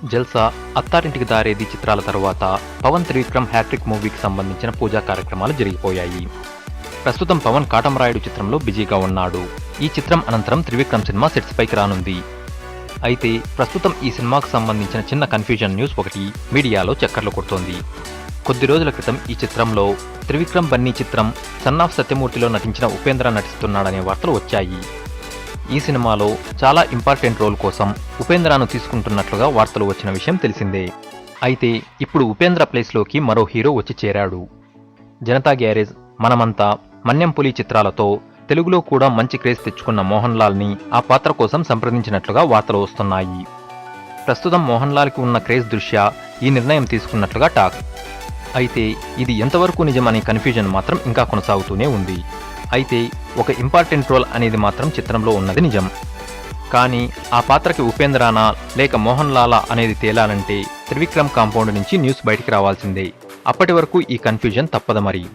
జల్సా, అత్తారింటికి దారేది చిత్రాల తరువాత పవన్ త్రివిక్రమ్ హ్యాట్రిక్ మూవీకి సంబంధించిన పూజా కార్యక్రమాలు జరిగిపోయాయి. ప్రస్తుతం పవన్ కాటమరాయుడు చిత్రంలో బిజీగా ఉన్నాడు. ఈ చిత్రం అనంతరం త్రివిక్రమ్ సినిమా సెట్స్ పైకి రానుంది. అయితే ప్రస్తుతం ఈ సినిమాకు సంబంధించిన చిన్న కన్ఫ్యూజన్ న్యూస్ ఒకటి మీడియాలో చక్కర్లు కొడుతోంది. కొద్ది రోజుల క్రితం ఈ చిత్రంలో త్రివిక్రమ్ బన్నీ చిత్రం సన్ ఆఫ్ సత్యమూర్తిలో నటించిన ఉపేంద్ర నటిస్తున్నాడనే వార్తలు వచ్చాయి. ఈ సినిమాలో చాలా ఇంపార్టెంట్ రోల్ కోసం ఉపేంద్రను తీసుకుంటున్నట్లుగా వార్తలు వచ్చిన విషయం తెలిసిందే. అయితే ఇప్పుడు ఉపేంద్ర ప్లేస్లోకి మరో హీరో వచ్చి చేరాడు. జనతా గ్యారేజ్, మనమంతా, మన్యం పులి చిత్రాలతో తెలుగులో కూడా మంచి క్రేజ్ తెచ్చుకున్న మోహన్ లాల్ని ఆ పాత్ర కోసం సంప్రదించినట్లుగా వార్తలు వస్తున్నాయి. ప్రస్తుతం మోహన్ లాల్కి ఉన్న క్రేజ్ దృష్ట్యా ఈ నిర్ణయం తీసుకున్నట్లుగా టాక్. అయితే ఇది ఎంతవరకు నిజమనే కన్ఫ్యూజన్ మాత్రం ఇంకా కొనసాగుతూనే ఉంది. అయితే ఒక ఇంపార్టెంట్ రోల్ అనేది మాత్రం చిత్రంలో ఉన్నది నిజం. కానీ ఆ పాత్రకి ఉపేంద్రానా లేక మోహన్ లాలా అనేది తేలాలంటే త్రివిక్రమ్ కాంపౌండ్ నుంచి న్యూస్ బయటికి రావాల్సిందే. అప్పటి వరకు ఈ కన్ఫ్యూజన్ తప్పదు మరి.